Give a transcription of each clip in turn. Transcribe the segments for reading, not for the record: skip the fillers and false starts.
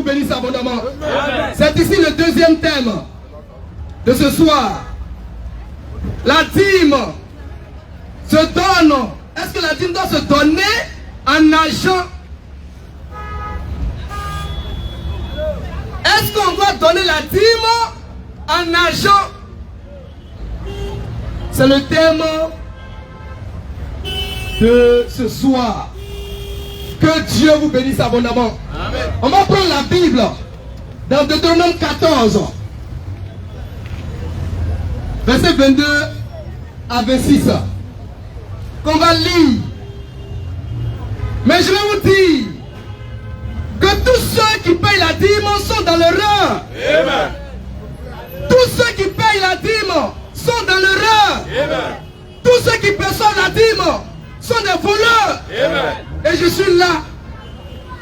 bénisse abondamment. C'est ici le deuxième thème de ce soir. La dîme se donne. Est-ce que la dîme doit se donner en argent? Est-ce qu'on doit donner la dîme en argent? C'est le thème de ce soir. Que Dieu vous bénisse abondamment. Amen. On va prendre la Bible dans Deutéronome 14, verset 22 à 26, qu'on va lire. Mais je vais vous dire que tous ceux qui payent la dîme sont dans le rang. Amen. Tous ceux qui payent la dîme sont dans le rang. Amen. Tous ceux qui perçoivent la dîme sont des voleurs. Amen. Et je suis là.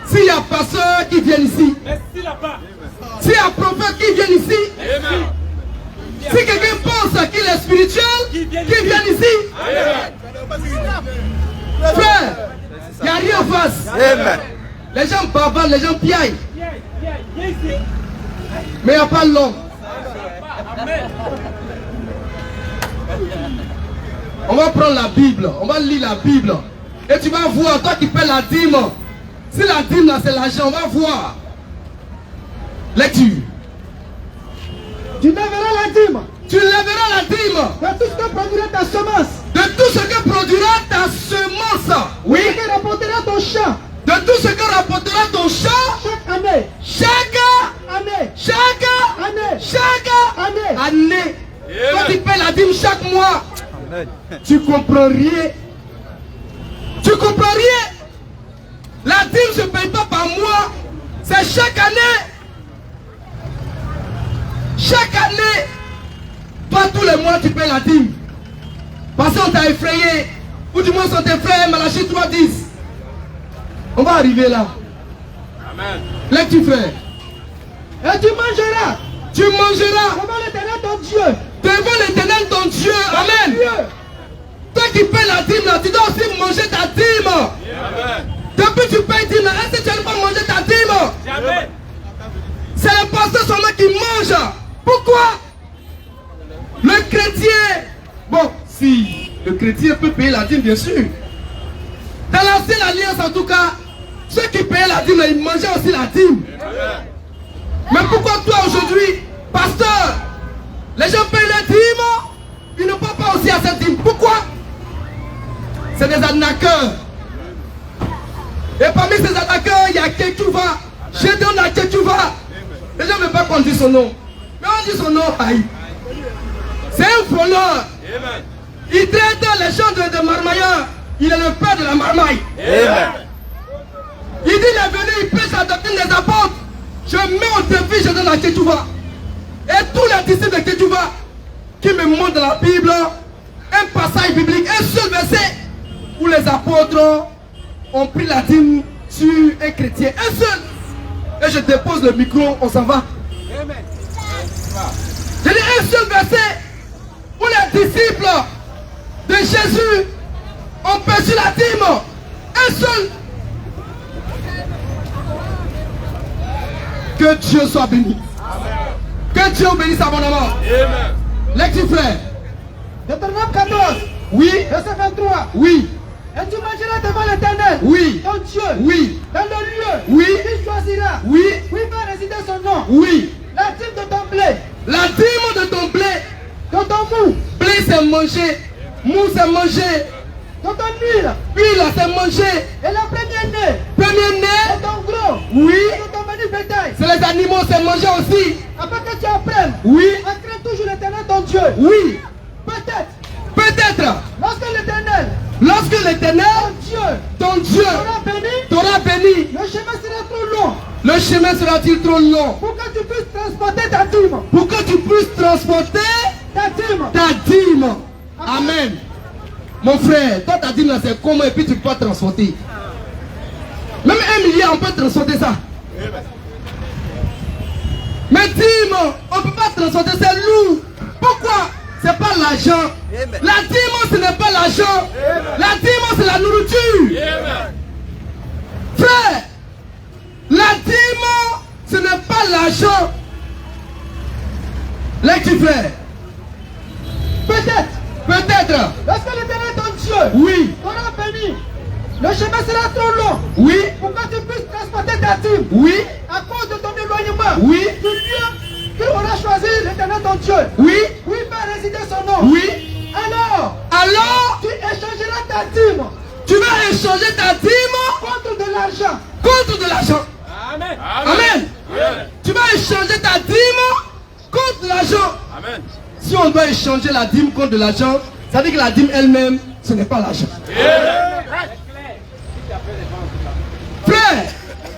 S'il y a pasteur qui vient ici, s'il y a prophète qui vient ici, amen. Si quelqu'un pense qu'il est spirituel, qui vient ici, frère, il n'y a rien en face. Amen. Les gens bavardent, les gens piaillent. Mais il n'y a pas l'homme. On va prendre la Bible, on va lire la Bible. Et tu vas voir, toi qui paies la dîme, si la dîme là c'est l'argent, on va voir. Lecture. Tu lèveras la dîme. Tu lèveras la dîme. De tout ce que produira ta semence. De tout ce que produira ta semence. Oui. De ce que rapportera ton champ. De tout ce que rapportera ton champ. Chaque année. Chaque année. Chaque année. Chaque année. année. Toi tu paies la dîme chaque mois. Tu comprends rien. Tu comprends rien. La dîme ne se paye pas par mois. C'est chaque année. Chaque année. Pas tous les mois tu payes la dîme. Parce qu'on t'a effrayé. Ou du moins on t'effraie. Malachie 3:10. On va arriver là. Amen. Lecture frère. Et tu mangeras. Tu mangeras. Devant l'Éternel ton Dieu. Devant l'Éternel ton Dieu. Amen. Toi qui payes la dîme là, tu dois aussi manger ta dîme. Amen. Depuis que tu payes dîme là, est-ce que tu n'as pas manger ta dîme? Jamais. C'est le pasteur seulement qui mange. Pourquoi? Le chrétien. Bon, si le chrétien peut payer la dîme, bien sûr. Dans l'ancienne alliance en tout cas, ceux qui payaient la dîme, ils mangeaient aussi la dîme. Amen. Mais pourquoi toi aujourd'hui, pasteur, les gens payent la dîme, ils ne partent pas aussi à cette dîme? Pourquoi? C'est des arnaqueurs. Et parmi ces arnaqueurs, il y a Ketouva. Gédéon à Ketouva. Les gens ne veulent pas qu'on dise son nom. Mais on dit son nom, aïe. C'est un voleur. Il traite les gens de marmailleurs. Il est le père de la marmaille. Amen. Il dit il est venu, il prêche la doctrine des apôtres. Je mets au défi, je donne à Ketouva. Et tous les disciples de Ketouva qui me montrent dans la Bible un passage biblique, un seul verset où les apôtres ont pris la dîme sur un chrétien. Un seul. Et je dépose le micro, on s'en va. J'ai dit un seul verset où les disciples de Jésus ont perçu la dîme. Un seul. Que Dieu soit béni. Amen. Que Dieu bénisse abondamment. Amen. Lecture frère. Deutéronome 14. Oui. Verset 23. Oui. Et tu mangeras devant l'Éternel. Oui. Ton Dieu. Oui. Dans le lieu. Oui. Il choisira. Oui. Où il va résider son nom. Oui. La dîme de ton blé. La dîme de ton blé. De ton mou. Blé c'est manger. Mou c'est manger. De ton huile. Huile c'est manger. Et la première née. Premier né. De ton gros. Oui. De ton menu bétail. C'est les animaux, c'est manger aussi. Afin que tu apprennes. Oui. À craindre toujours l'Éternel ton Dieu. Oui. Peut-être. Peut-être. Lorsque l'Éternel. Ton Dieu. T'aura béni. Le chemin sera trop long. Le chemin sera-t-il trop long? Pour que tu puisses transporter ta dîme. Pour que tu puisses transporter ta dîme. Ta dîme. Amen. Mon frère, toi ta dîme là c'est comment et puis tu peux pas transporter. Même 1 milliard on peut transporter ça. Mais dîme, on ne peut pas transporter, c'est lourd. Pourquoi? C'est pas l'argent. La dîme ce n'est pas l'argent. La dîme c'est la nourriture. Frère, la dîme ce n'est pas l'argent. Là tu fais. Peut-être. Lorsque l'Éternel ton Dieu Oui. t'aura béni, le chemin sera trop long. Oui. Pour que tu puisses transporter ta dîme. Oui. À cause de ton éloignement. Oui. Du lieu qu'il aura choisi l'Éternel ton Dieu. Oui. Oui, va résider son nom. Oui. Alors, tu échangeras ta dîme. Tu vas échanger ta dîme contre de l'argent. Contre de l'argent. Amen. Amen. Tu vas échanger ta dîme contre de l'argent. Amen. Si on doit échanger la dîme contre de l'argent, ça veut dire que la dîme elle-même, ce n'est pas l'argent. Frère,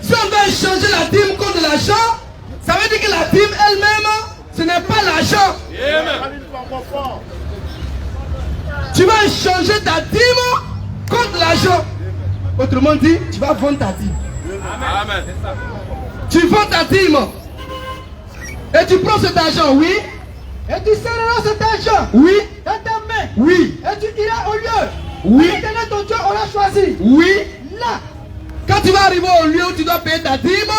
si on doit échanger la dîme contre de l'argent, ça veut dire que la dîme elle-même, ce n'est pas l'argent. Tu vas échanger ta dîme contre l'argent. Autrement dit, tu vas vendre ta dîme. Amen. Tu vends ta dîme. Et tu prends cet argent, oui. Et tu serreras cet argent Oui. dans ta main. Oui. Et tu iras au lieu. Oui. L'Éternel ton Dieu aura choisi. Oui. Là, Quand tu vas arriver au lieu où tu dois payer ta dîme,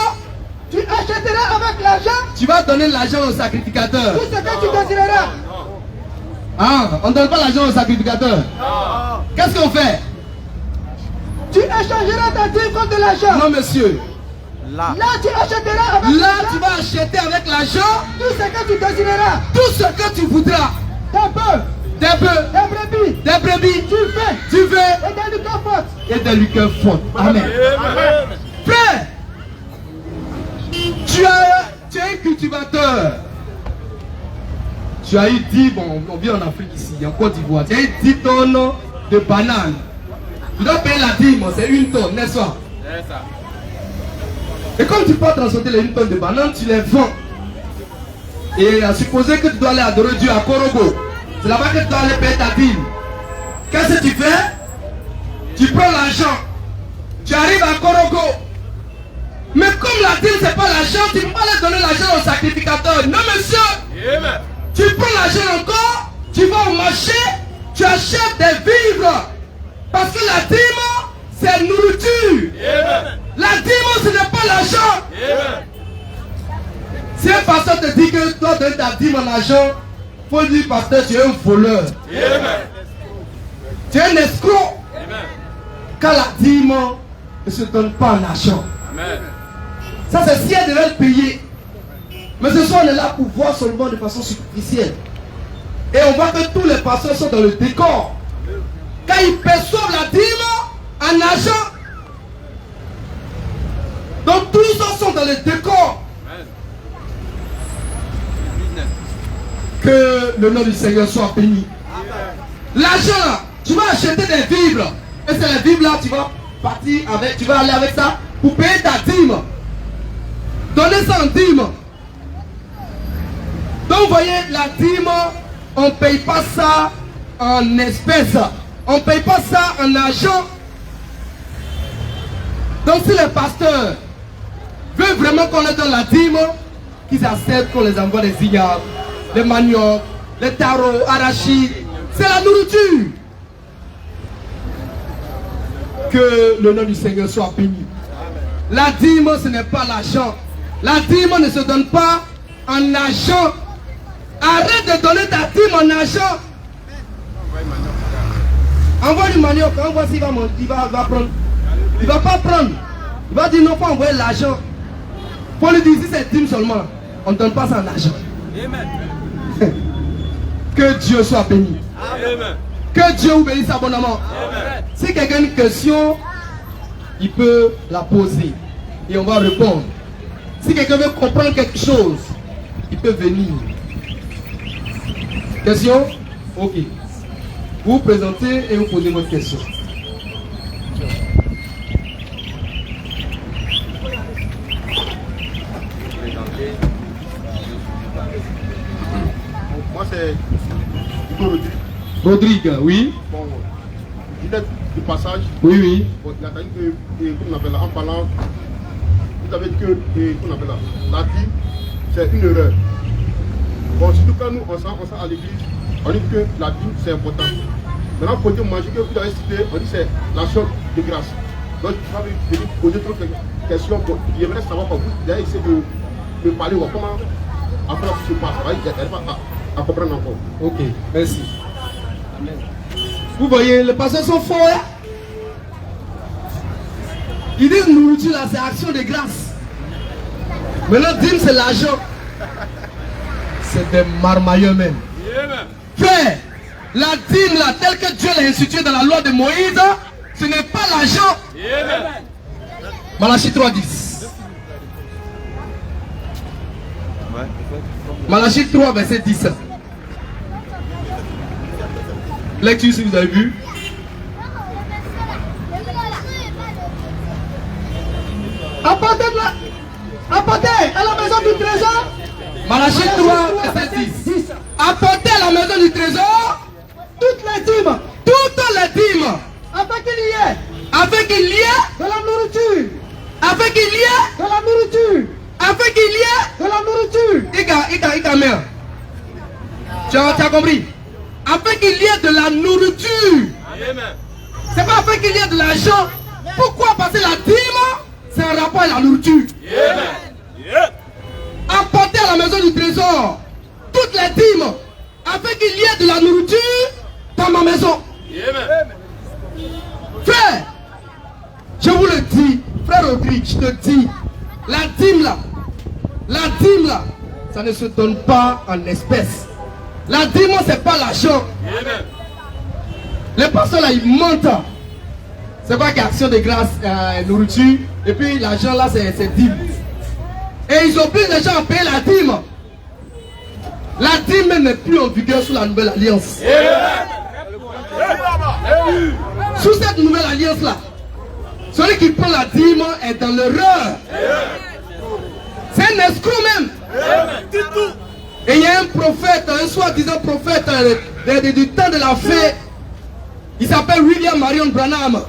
tu achèteras avec l'argent tu vas donner l'argent au sacrificateur. tout ce que tu désireras. Ah, on ne donne pas l'argent au sacrificateur. Qu'est-ce qu'on fait? Tu échangeras ta dîme contre l'argent. Non, monsieur. Là, tu achèteras avec Là, l'argent tu vas acheter avec l'argent tout ce que tu désireras. tout ce que tu voudras. Des bœufs, Des bœufs, des brebis, des brebis, du vin du vin et des lucopotes. et des liqueurs fortes. Amen. Frère, tu es un cultivateur. Tu as eu 10, bon, on vit en Afrique ici, en Côte d'Ivoire. Tu as eu 10 tonnes de bananes. Tu dois payer la dîme, c'est 1 tonne, n'est-ce pas? C'est ça. Et comme tu peux transporter les 1 tonne de bananes, tu les vends. Et à supposer que tu dois aller adorer Dieu à Korogo, c'est là-bas que tu dois aller payer ta dîme. Qu'est-ce que tu fais? Tu prends l'argent, tu arrives à Korogo. Mais comme la dîme, c'est pas l'argent, tu ne peux pas aller donner l'argent au sacrificateur. Non, monsieur. Amen. Tu prends l'argent encore, tu vas au marché, tu achètes des vivres. Parce que la dîme, c'est nourriture. Amen. La dîme, ce n'est pas l'argent. Amen. Si un pasteur te dit que tu dois donner ta dîme en argent, il faut dire, pasteur, tu es un voleur. Amen. Tu es un escroc. Amen. Car la dîme ne se donne pas en argent. Amen. Ça, c'est si elle devait le payer. Mais ce soir, on est là pour voir seulement de façon superficielle. Et on voit que tous les pasteurs sont dans le décor. Quand ils perçoivent la dîme en argent, donc tous sont dans le décor. Amen. Que le nom du Seigneur soit béni. L'argent là, tu vas acheter des vivres. Et c'est les vivres là, tu vas partir avec, tu vas aller avec ça pour payer ta dîme. Donnez ça en dîme. Donc vous voyez, la dîme, on ne paye pas ça en espèces. On ne paye pas ça en argent. Donc si les pasteurs veulent vraiment qu'on leur donne la dîme, qu'ils acceptent qu'on les envoie des ignares, les maniocs, les tarots, arachides. C'est la nourriture. Que le nom du Seigneur soit béni. La dîme, ce n'est pas l'argent. La dîme ne se donne pas en argent. Arrête de donner ta dîme en argent. Envoie du manioc. Envoie s'il va prendre. Il ne va pas prendre. Il va dire non, pas envoyer l'argent. Pour lui dire si c'est dîme seulement. On ne donne pas ça en argent. Amen. Que Dieu soit béni. Amen. Que Dieu vous bénisse abondamment. Amen. Si quelqu'un a une question, il peut la poser et on va répondre. Si quelqu'un veut comprendre quelque chose, il peut venir. Question? Ok. Vous vous présentez et vous posez votre question. Moi c'est Rodrigue. Rodrigue, oui. Bon, il est du passage. Oui, oui. Bon, il a dit que, qu'on appelle là, en parlant, vous avez dit que, qu'on appelle là, la dîme, c'est une erreur. Bon, surtout quand nous, on sent à l'église, on dit que la dîme, c'est important. Maintenant, côté manger que vous avez cité, on dit c'est l'action de grâce. Donc, je vais venir poser d'autres questions. J'aimerais savoir par vous, vous avez essayé de parler comment après ce qui se passe. Il n'arrive pas à comprendre encore. Ok, merci. Vous voyez, les pasteurs sont forts. Hein? Ils disent nourriture là, c'est action de grâce. Maintenant, dîme, c'est l'argent. C'est des marmailleurs même. Frère, la dîme là, telle que Dieu l'a instituée dans la loi de Moïse, ce n'est pas l'argent. Malachie 3:10. Malachie 3, verset 10. Lecture si vous avez vu. Apportez à la maison du trésor. Malachie 3, verset 10. Apportez à la maison du trésor toutes les dîmes. Toutes les dîmes. Afin qu'il y ait Afin qu'il y ait de la nourriture. Afin qu'il y ait De la nourriture. Afin qu'il y ait De la nourriture. Ika, mère. Tu as compris? Afin qu'il y ait de la nourriture. C'est pas afin qu'il y ait de l'argent. Pourquoi? Parce que la dîme, c'est un rapport avec la nourriture. Apportez à la maison du trésor toutes les dîmes, afin qu'il y ait de la nourriture dans ma maison. Frère, je vous le dis, frère Rodrigue, je te dis, la dîme là, ça ne se donne pas en espèces. La dîme, c'est pas l'argent. Les pasteurs là, ils mentent. C'est pas qu'action de grâce, nourriture, et puis l'argent là, c'est dîme. Et ils obligent les gens à payer la dîme. La dîme n'est plus en vigueur sous la nouvelle alliance. Sous cette nouvelle alliance là, celui qui prend la dîme est dans l'erreur. C'est un escroc même. Et il y a un prophète, un soi-disant prophète du temps de la fée. Il s'appelle William Marion Branham.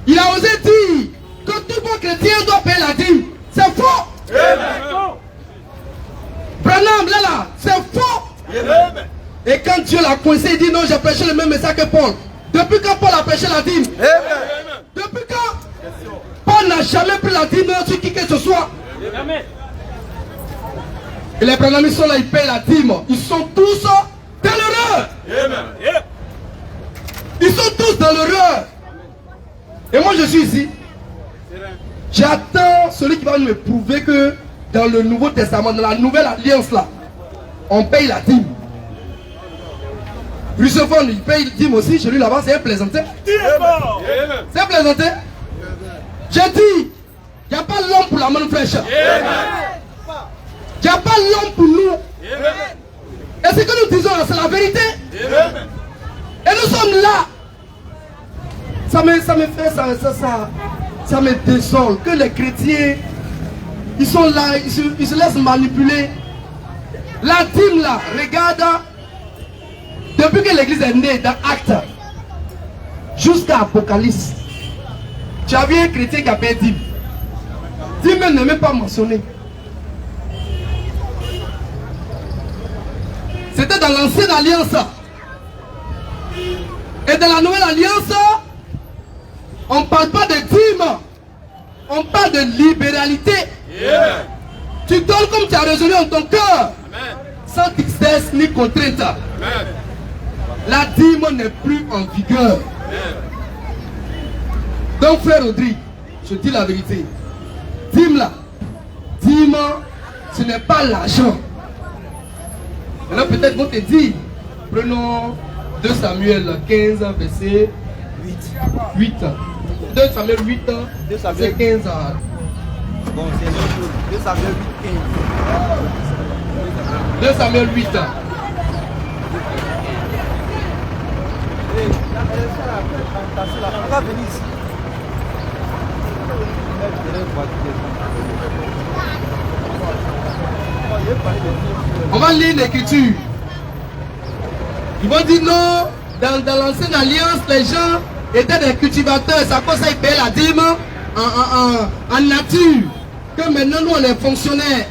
Il a osé dire que tout bon chrétien doit payer la dîme. C'est faux. Branham, là, c'est faux. Et quand Dieu l'a coincé, il dit non, j'ai prêché le même message que Paul. Depuis quand Paul a prêché la dîme? Depuis quand? Paul n'a jamais pris la dîme sur qui que ce soit. Et les Branhamistes sont là, ils payent la dîme. Ils sont tous dans l'erreur. Ils sont tous dans l'erreur. Et moi je suis ici. J'attends celui qui va me prouver que dans le Nouveau Testament, dans la nouvelle alliance là, on paye la dîme. Russefon, il paye la dîme aussi, chez lui là-bas, c'est un plaisantin. C'est un plaisantin. J'ai dit, il n'y a pas l'homme pour la main fraîche. Il n'y a pas l'homme pour nous. Et ce que nous disons là, c'est la vérité. Et nous sommes là. Ça me fait ça me désole que les chrétiens, ils sont là, ils se laissent manipuler. La dîme là, regarde, depuis que l'église est née dans Actes jusqu'à Apocalypse, tu as vu un chrétien qui a payé dîme. Dîme n'est même pas mentionné. C'était dans l'ancienne alliance. Et dans la nouvelle alliance, on ne parle pas de dîme. On parle de libéralité. Tu donnes comme tu as résolu en ton cœur. Sans tristesse ni contrainte. La dîme n'est plus en vigueur. Donc frère Rodrigue, je dis la vérité. Dîme là, dîme, ce n'est pas l'argent. Alors peut-être vont te dire, prenons 2 Samuel 15, verset 8. 2 Samuel 8, verset 15. Bon, c'est 2 Samuel 8, 15. 2 Samuel 8. On va venir ici. On va lire l'écriture. Ils vont dire non, dans l'ancienne alliance, les gens étaient des cultivateurs, c'est à cause ça ils payaient la dîme en nature. Que maintenant nous on est fonctionnaires.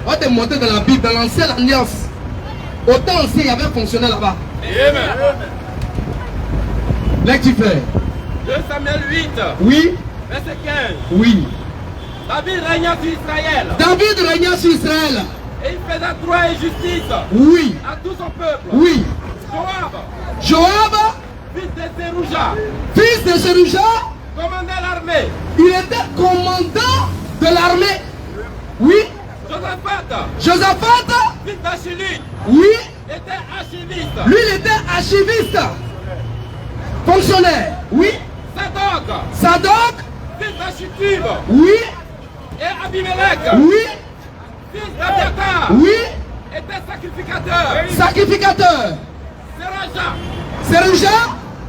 On va te montrer dans la Bible, dans l'ancienne alliance. Autant aussi il y avait un fonctionnaire là-bas. Lecture frère. 2 Samuel 8, Oui. verset 15. Oui. David régna sur Israël. David régna sur Israël. Et il faisait droit et justice Oui. à tout son peuple. Oui. Joab, fils de Sérouja, fils de Sérouja, commandait l'armée. il était commandant de l'armée. Oui. Josaphat, fils d'Achilud, oui, était archiviste. lui il était archiviste, fonctionnaire, oui. Sadok, fils d'Achitub, oui. et Abimelech, Oui, fils d'Abiatar, oui. était sacrificateur. Sacrificateur. Sérouja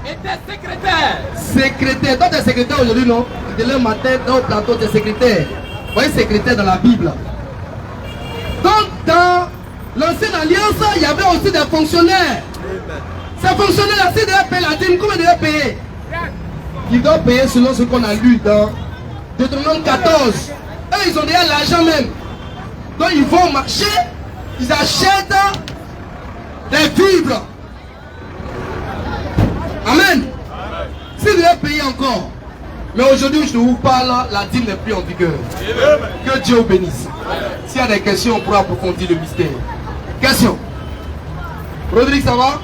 était secrétaire. Secrétaire. Toi, tu es secrétaire aujourd'hui, non? De le matin, dans le plateau, tu es secrétaire. Vous voyez, secrétaire dans la Bible. Donc, dans l'ancienne alliance, il y avait aussi des fonctionnaires. Ces fonctionnaires-là, s'ils devaient payer la dîme, comment ils devaient payer? Ils doivent payer selon ce qu'on a lu dans Deutéronome 14. Eux, ils ont déjà l'argent même. Donc, ils vont au marché, ils achètent des vivres. Amen. S'ils devaient payer encore. Mais aujourd'hui, je vous parle, la dîme n'est plus en vigueur. Que Dieu vous bénisse. S'il y a des questions, on pourra approfondir le mystère. Question. Rodrigue, ça va?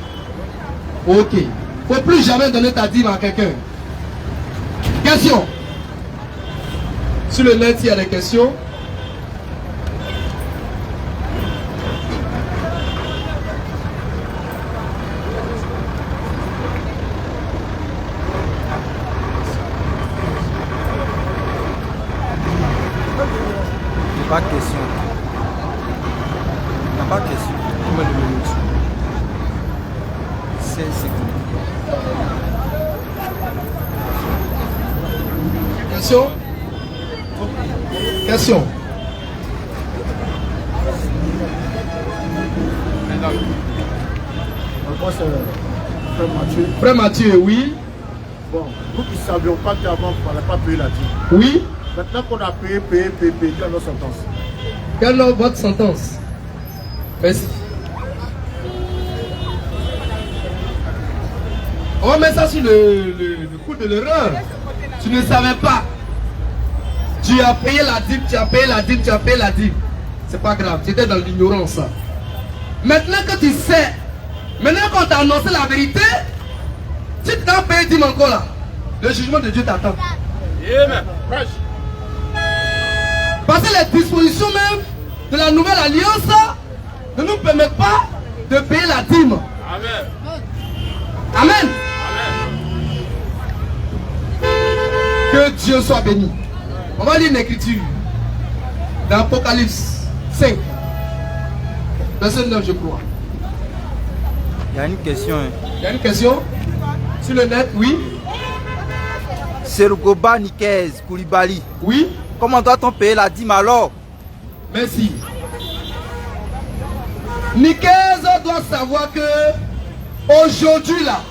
Ok. Il ne faut plus jamais donner ta dîme à quelqu'un. Question. Sur le net, s'il y a des questions. Pas de question. Pas de question. Combien de minutes? 16 secondes. Question? Question? Moi, c'est Frère Mathieu. Frère Mathieu, oui. Bon, nous qui ne savions pas qu'avant, il ne fallait pas payer la dîme. Oui. Maintenant qu'on a payé, quelle est notre sentence? Quelle est votre sentence? Merci. On va mettre ça sur le coup de l'erreur. Tu ne savais pas. Tu as payé la dîme, tu as payé la dîme, tu as payé la dîme. C'est pas grave, tu étais dans l'ignorance. Maintenant que tu sais, maintenant qu'on t'a annoncé la vérité, si tu t'as payé dîme encore là, le jugement de Dieu t'attend. Amen. Parce que les dispositions même de la nouvelle alliance ne nous permettent pas de payer la dîme. Amen. Amen. Amen. Que Dieu soit béni. On va lire une écriture dans Apocalypse 5, verset 9, je crois. Il y a une question. Il y a une question sur le net, oui. Sergoba Nikez Koulibaly. Oui. Comment doit-on payer la dîme alors? Merci. Nikez doit savoir que aujourd'hui là,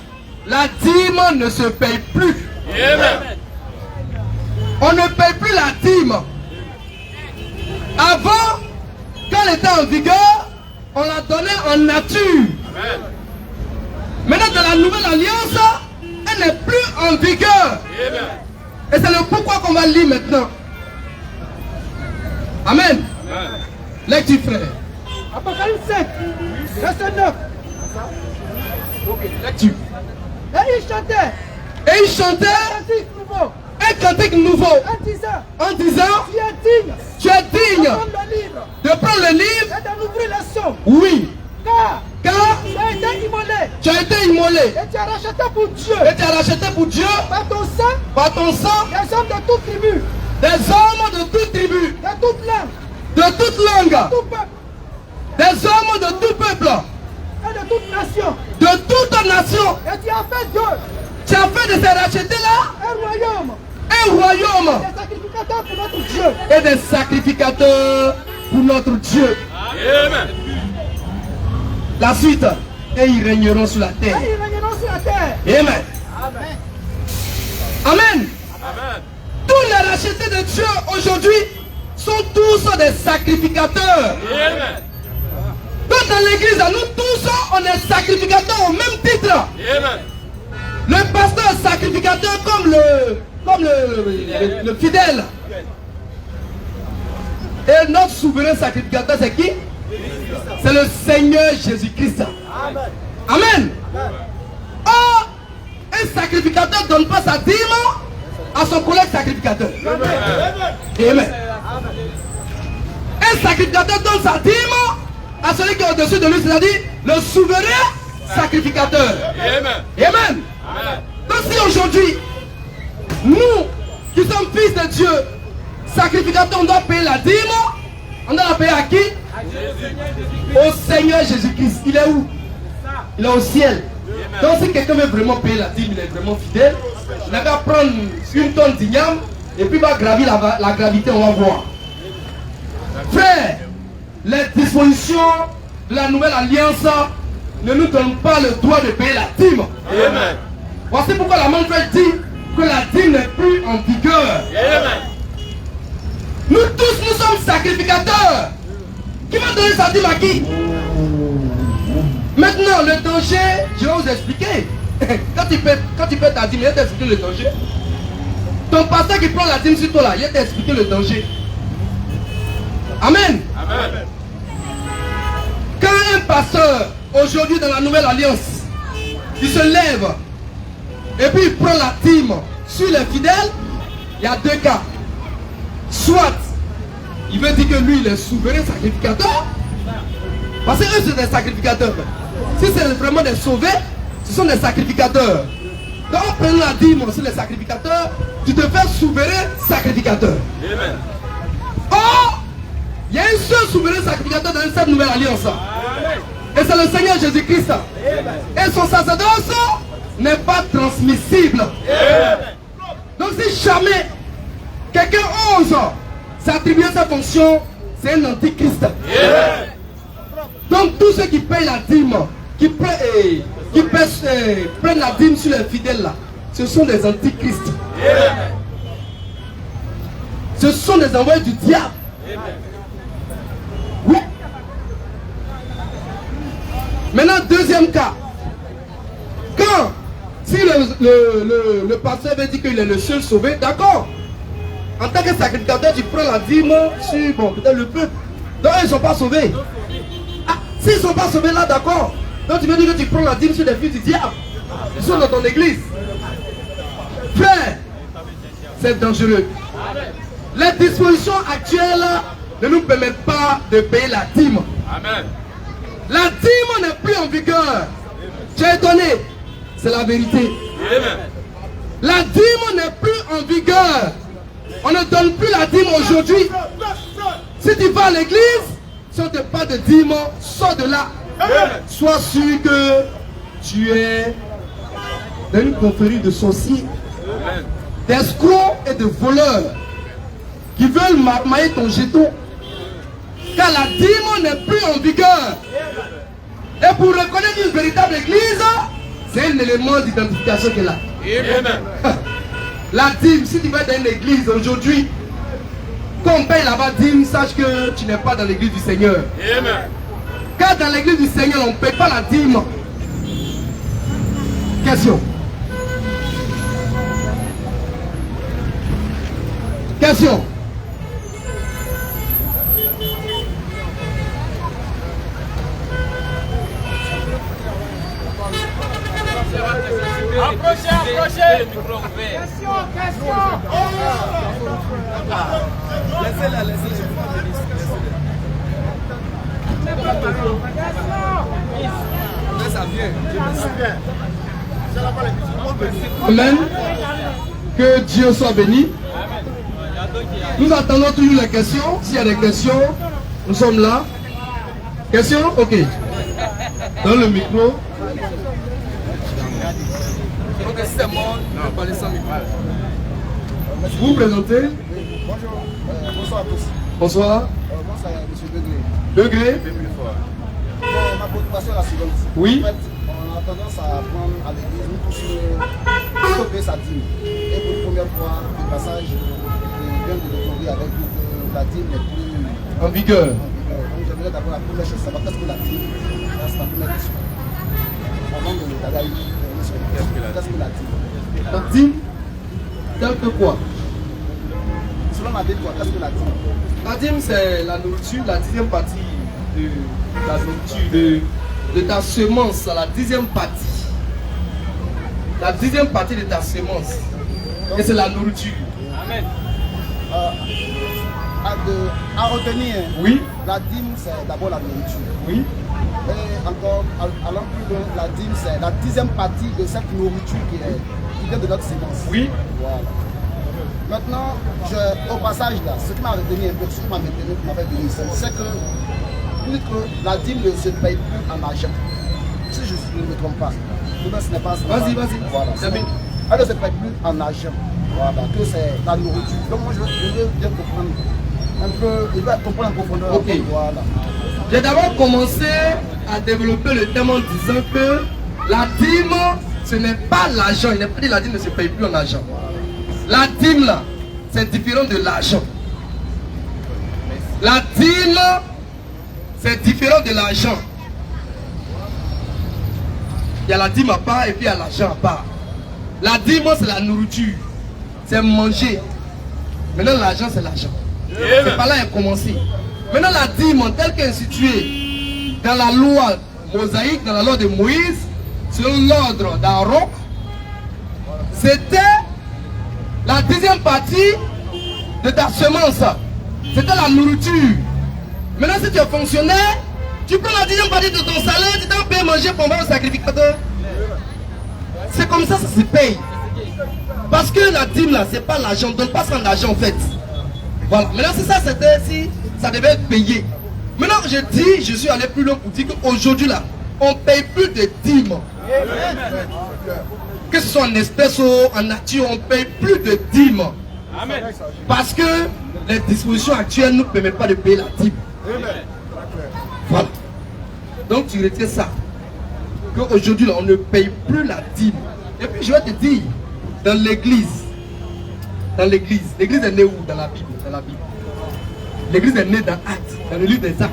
la dîme ne se paye plus. Amen. On ne paye plus la dîme. Avant, quand elle était en vigueur, on la donnait en nature. Amen. Maintenant, dans la nouvelle alliance, elle n'est plus en vigueur. Amen. Et c'est le pourquoi qu'on va lire maintenant. Amen. Amen. Lecture, frère. Apocalypse 5, verset 9. Ok, lecture. Et il chantait Et il chantait un cantique nouveau un cantique nouveau en disant, en disant, tu es digne tu es digne de prendre le livre de prendre le livre. et d'en ouvrir les sceaux, Oui, car car tu as été immolé tu as été immolé et tu as racheté pour Dieu et tu as racheté pour Dieu par ton sang par ton sang des hommes de toute tribu, des hommes de toute tribu, de toute langue, de toute langue, tout peuple des hommes de tout peuple, et de toute nation. de toute nation. Et tu as fait d'eux Tu as fait de ces rachetés-là un royaume, un royaume des sacrificateurs pour notre Dieu. et des sacrificateurs pour notre Dieu. Amen. La suite, et ils régneront sur la Et terre. ils régneront sur la terre. Amen. Amen. Amen. Tous les rachetés de Dieu aujourd'hui sont tous des sacrificateurs. Amen. Donc dans l'église, nous tous, on est sacrificateurs au même titre. Amen. Le pasteur est sacrificateur comme le fidèle. Et notre souverain sacrificateur, c'est qui? C'est le Seigneur Jésus-Christ. Amen. Or, un sacrificateur ne donne pas sa dîme à son collègue sacrificateur. Amen. Un sacrificateur donne sa dîme à celui qui est au-dessus de lui, c'est-à-dire le souverain sacrificateur. Amen. Donc si aujourd'hui, nous qui sommes fils de Dieu, sacrificateurs, on doit payer la dîme, on doit la payer à qui? Au Seigneur Jésus-Christ. Il est où? Il est au ciel. Donc si quelqu'un veut vraiment payer la dîme, il est vraiment fidèle, il n'a qu'à prendre une tonne d'igname et puis va gravir la gravité, on va voir. Frère, les dispositions de la nouvelle alliance ne nous donnent pas le droit de payer la dîme. Amen. Voici pourquoi la manche dit que la dîme n'est plus en vigueur. Amen. Nous tous, nous sommes sacrificateurs. Qui va donner sa dîme à qui? Maintenant, le danger, je vais vous expliquer. Quand tu paies ta dîme, il va t'expliquer le danger. Ton pasteur qui prend la dîme sur toi là, il va t'expliquer le danger. Amen. Amen. Quand un pasteur, aujourd'hui dans la nouvelle alliance, il se lève et puis il prend la dîme sur les fidèles, il y a deux cas. Soit il veut dire que lui il est souverain sacrificateur, parce que eux c'est des sacrificateurs. Si c'est vraiment des sauvés, ce sont des sacrificateurs. Quand on prend la dîme sur les sacrificateurs, tu te fais souverain sacrificateur. Amen. Or, il y a un seul souverain sacrificateur dans cette nouvelle alliance. Et c'est le Seigneur Jésus-Christ. Et son sacerdoce n'est pas transmissible. Donc si jamais quelqu'un ose s'attribuer sa fonction, c'est un antichrist. Donc tous ceux qui payent la dîme, qui prennent la dîme sur les fidèles là, ce sont des antichrists. Ce sont des envoyés du diable. Oui. Maintenant, deuxième cas. Quand, si le pasteur veut dire qu'il est le seul sauvé, d'accord. En tant que sacrificateur, tu prends la dîme sur, bon, peut-être le peuple. Donc, ils ne sont pas sauvés. Ah, s'ils ne sont pas sauvés là, d'accord. Donc, tu veux dire que tu prends la dîme sur les fils du diable. Ils sont dans ton église. Frère, c'est dangereux. Les dispositions actuelles ne nous permettent pas de payer la dîme. Amen. La dîme n'est plus en vigueur. Tu es étonné? C'est la vérité. Amen. La dîme n'est plus en vigueur. On ne donne plus la dîme aujourd'hui. Si tu vas à l'église, si on te parle de dîme, sors de là. Sois sûr que tu es dans une confrérie de sorciers, d'escrocs et de voleurs qui veulent mailler ton jeton. Car la dîme n'est plus en vigueur. Et pour reconnaître une véritable église, c'est un élément d'identification qu'elle a. Amen. La dîme, si tu vas dans une église aujourd'hui, quand on paye là-bas dîme, sache que tu n'es pas dans l'église du Seigneur. Amen. Car dans l'église du Seigneur, on ne paye pas la dîme. Question. Question. Approchez. Le micro ouvert. Laissez-la. Ça vient. Amen. Que Dieu soit béni. Nous attendons toujours les questions. S'il y a des questions, nous sommes là. Questions? Ok. Dans le micro. Donc si c'est mort, on va parler sans micro. Vous vous présentez? Bonjour, bonsoir à tous. Bonsoir. Moi, c'est M. Degré. Degré. Bon, ma préoccupation est la suivante. Oui. En fait, on a tendance à prendre à l'église, nous tous stopper sa dîme. Et pour une première fois, le passage, je viens de découvrir avec nous que la dîme n'est plus En vigueur. en vigueur. Donc j'aimerais d'abord la première chose, savoir qu'est-ce que la dîme. C'est la première question. Avant de d'aller sur les questions, qu'est-ce que la dîme? La dîme, tel que quoi? C'est selon la Bible, qu'est-ce que la dîme? La dîme, c'est la nourriture, la 10e partie de la nourriture, de ta semence, la 10e partie. La 10e partie de ta semence. Et c'est la nourriture. Amen. À retenir, Oui, la dîme, c'est d'abord la nourriture. oui. Et encore, allant plus loin, la dîme, c'est la 10e partie de cette nourriture qui vient de notre sémence. Oui. Voilà. Maintenant, au passage là, ce qui m'a retenu un peu, ce qui m'a retenu, qui m'a fait venir ici, c'est que la dîme ne se paye plus en argent. Si je ne me trompe pas. Ce n'est pas ça. Vas-y. Voilà. Elle ne se paye plus en argent. Voilà, que c'est la nourriture. Donc moi je veux bien comprendre un peu, je vais comprendre en profondeur. Ok. Voilà. J'ai d'abord commencé à développer le thème en disant que la dîme, ce n'est pas l'argent. Il n'est pas dit que la dîme ne se paye plus en argent. La dîme là, c'est différent de l'argent. La dîme, c'est différent de l'argent. Il y a la dîme à part et puis il y a l'argent à part. La dîme, c'est la nourriture. C'est manger. Maintenant, l'argent, c'est l'argent. C'est par là qu'elle a commencé. Maintenant, la dîme, telle qu'elle est instituée dans la loi mosaïque, dans la loi de Moïse, selon l'ordre d'Aaron, c'était la 10e partie de ta semence. C'était la nourriture. Maintenant, si tu es fonctionnaire, tu prends la 10e partie de ton salaire, tu t'en payes manger pour au sacrificateur. C'est comme ça se paye. Parce que la dîme là, c'est pas l'argent, on ne donne pas ça en argent en fait. Voilà. Maintenant, c'est ça, c'était si ça devait être payé. Maintenant, je suis allé plus loin pour dire qu'aujourd'hui là, on ne paye plus de dîmes. Que ce soit en espèces ou en nature, on ne paye plus de dîmes. Amen. Parce que les dispositions actuelles ne nous permettent pas de payer la dîme. Voilà. Donc tu retiens ça. Qu'aujourd'hui là, on ne paye plus la dîme. Et puis je vais te dire, dans l'église, l'église est née où? Dans la Bible. L'église est née dans Actes, dans le livre des Actes.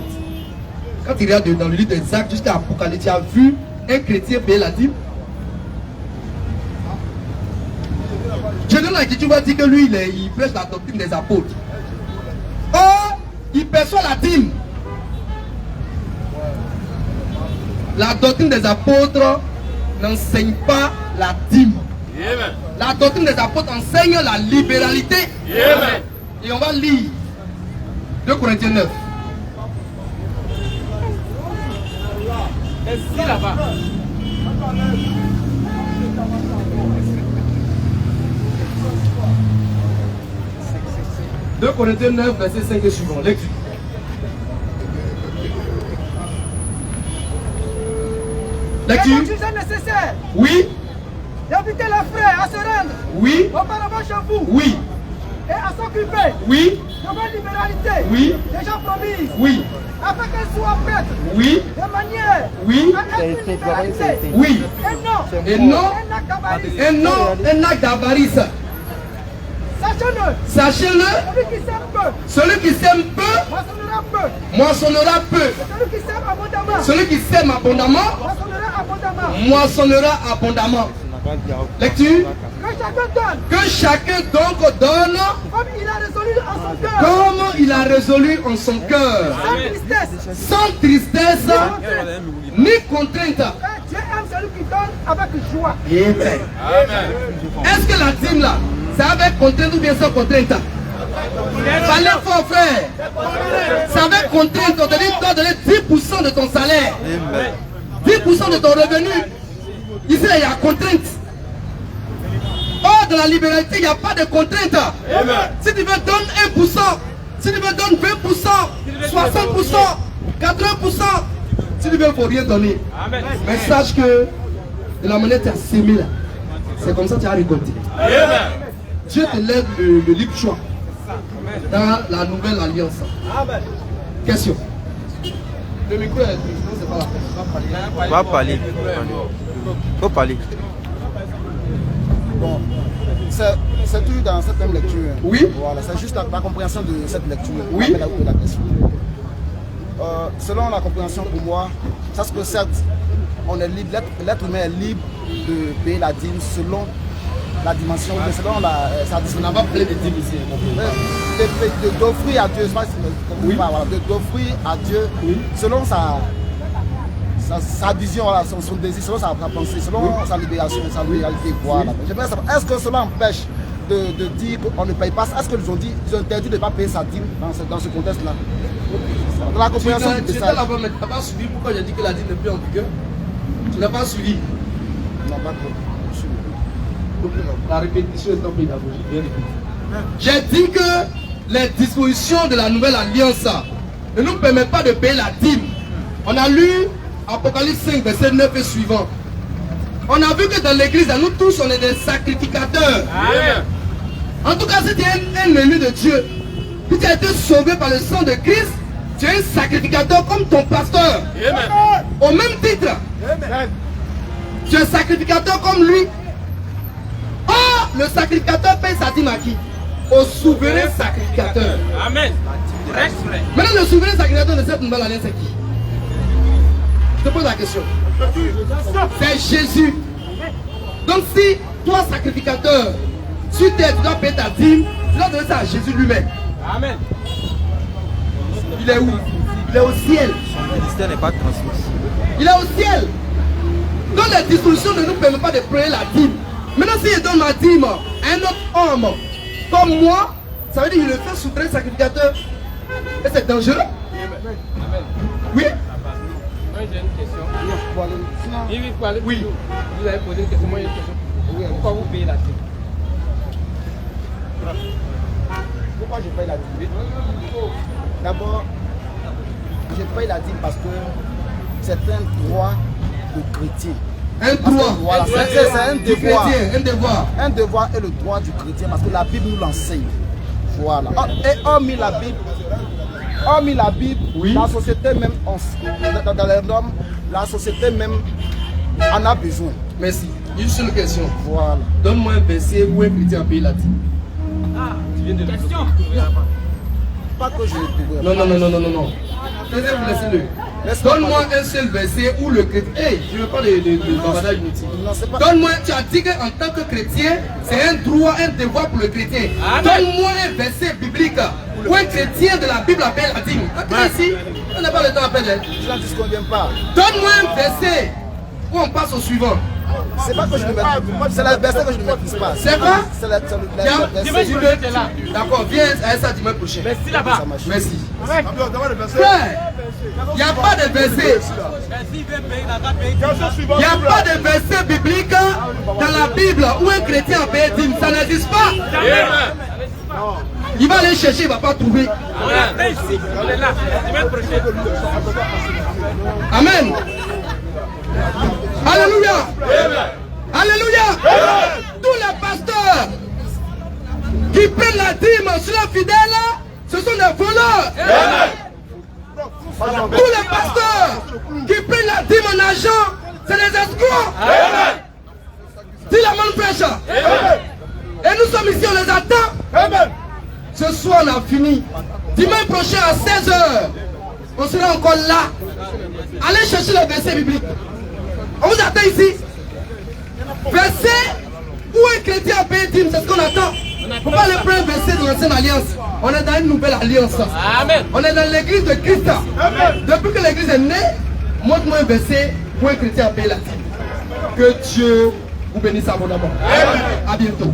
Quand tu regardes dans le livre des Actes jusqu'à Apocalypse, tu as vu un chrétien payer la dîme? Je donne la question, tu vas dire que lui, il prêche la doctrine des apôtres. Or, il perçoit la dîme. La doctrine des apôtres n'enseigne pas la dîme. Amen. La doctrine des apôtres enseigne la libéralité. Amen. Et on va lire 2 Corinthiens 9. Ici là-bas. 2 Corinthiens 9, verset 5 et suivant. Lecture. Lecture. C'est nécessaire Oui. d'inviter les frères à se rendre Oui. auparavant chez vous Oui. et à s'occuper Oui. de vos libéralités Oui. déjà promises, Oui. afin qu'elles soient faites Oui. de manière Oui. à être une libéralité Oui. et Et non un acte avarice. Et non un acte d'avarice. Sachez-le, Sachez-le, celui qui sème peu celui qui sème peu, moissonnera peu, moissonnera peu. et celui qui sème abondamment Celui qui sème abondamment, moissonnera abondamment. moissonnera abondamment. Lecture. Que chacun Que chacun donne donc donne comme il a résolu en son cœur, comme il a résolu en son cœur, sans tristesse. sans tristesse ni contrainte. Et Dieu aime celui qui donne avec joie. Amen. Amen. Est-ce que la dîme là, c'est avec contrainte ou bien sans contrainte? Parlez fort, frère. C'est avec contrainte. On te dit, tu dois donner 10% de ton salaire, 10% de ton revenu. Ici, il y a contrainte. Or, dans la libéralité, il n'y a pas de contrainte. Si tu veux donner 1%, si tu veux donner 20%, 60%, 80%, si tu veux, il ne faut rien donner. Amen. Mais sache que de la manière que tu as sémé là, c'est comme ça que tu as récolté. Amen. Dieu te lève le libre choix dans la nouvelle alliance. Question. Le micro est c'est pas là. Va parler. Faut parler. Bon, c'est tout dans cette même lecture. Oui. Voilà, c'est juste la compréhension de cette lecture. Oui. La question. Selon la compréhension pour moi, ça c'est que certes, on est libre, l'être humain est libre de payer la dîme selon la dimension, selon sa dimension. On n'a pas parlé de dîmes ici. D'offrir à Dieu, d'offrir à Dieu selon sa vision, voilà, son désir, selon sa pensée, selon sa libération, sa réalité. Voilà. J'aimerais savoir, est-ce que cela empêche de dire qu'on ne paye pas? Est-ce qu'ils ont dit, ils ont interdit de ne pas payer sa dîme dans ce contexte-là? Dans la compréhension du message. là-bas, mais tu n'as pas suivi pourquoi j'ai dit que la dîme n'est plus en vigueur? Tu n'as pas suivi. Non, pas trop. La répétition est en pédagogie. Bien répété. J'ai dit que les dispositions de la nouvelle alliance ne nous permettent pas de payer la dîme. On a lu Apocalypse 5, verset 9 et suivant. On a vu que dans l'église, nous tous, on est des sacrificateurs. Amen. En tout cas, si tu es un élu de Dieu, si tu as été sauvé par le sang de Christ, tu es un sacrificateur comme ton pasteur. Amen. Au même titre, tu es sacrificateur comme lui. Or, le sacrificateur paye sa dîme à qui? Au souverain sacrificateur. Amen. Reste vrai. Maintenant, le souverain sacrificateur de cette nouvelle année, c'est qui? Je te pose la question. C'est Jésus. Donc si toi, sacrificateur, tu dois payer ta dîme, tu dois donner ça à Jésus lui-même. Amen. Il est où? Il est au ciel. Son ministère n'est pas transmissible. Il est au ciel. Donc les dispositions ne nous permettent pas de payer la dîme. Maintenant, si je donne ma dîme à un autre homme comme moi, ça veut dire qu'il le fait souverain sacrificateur. Et c'est dangereux. Oui. Moi j'ai une question. Sinon, Oui. Vous avez posé une question. Moi j'ai une question. Pourquoi vous payez la dîme? pourquoi je paye la dîme? D'abord, je paye la dîme parce que c'est un droit de chrétien. Un droit. Voilà, c'est un du devoir. chrétien, un devoir. Un devoir est le droit du chrétien parce que la Bible nous l'enseigne. Voilà. Et hormis la Bible, Oui. la société même, dans les normes, la société même en a besoin. Merci. Une seule question. Voilà. Donne-moi un verset où un chrétien a payé la dîme. Tu viens de le question. Pas que je le Non, non, non, non, non, non, non. Laissez-le. Donne-moi un seul verset où le chrétien. Hey, je ne veux pas de bavardage inutile. Non, c'est pas. Donne-moi, tu as dit qu'en tant que chrétien, c'est un droit, un devoir pour le chrétien. Amen. Donne-moi un verset biblique où un chrétien de la Bible appelle la dîme. Ici, on n'a pas le temps à perdre. Je n'en disconviens pas. Donne-moi un verset où on passe au suivant. C'est pas que je ne maîtrise pas. C'est la verset que je ne maîtrise pas. C'est quoi? C'est la Viens, verset. tu veux- D'accord, viens à ça dimanche prochain. Merci là-bas. Ça marche. Merci. Frère, il n'y a pas de verset. Il n'y a pas de verset biblique dans la Bible où un chrétien a payé dîme. Ça n'existe pas. Amen. Il va aller chercher, il ne va pas trouver. On est ici. On est là. Dimanche prochain. Amen. Alléluia. Alléluia. Tous les pasteurs qui prennent la dîme sur les fidèles, ce sont des voleurs. Tous les pasteurs qui prennent la dîme en argent, c'est des escrocs. Dis la main fraîche. Et nous sommes ici, on les attend. Ce soir, on a fini. Dimanche prochain à 16h, on sera encore là. Allez chercher le verset biblique. On vous attend ici. Verset où un chrétien a payé dîme, c'est ce qu'on attend. Il ne faut pas aller prendre un verset de l'ancienne alliance. On est dans une nouvelle alliance. Amen. On est dans l'église de Christ. Depuis que l'église est née, montre-moi un verset où un chrétien a payé la dîme. Que Dieu vous bénisse abondamment. À bientôt.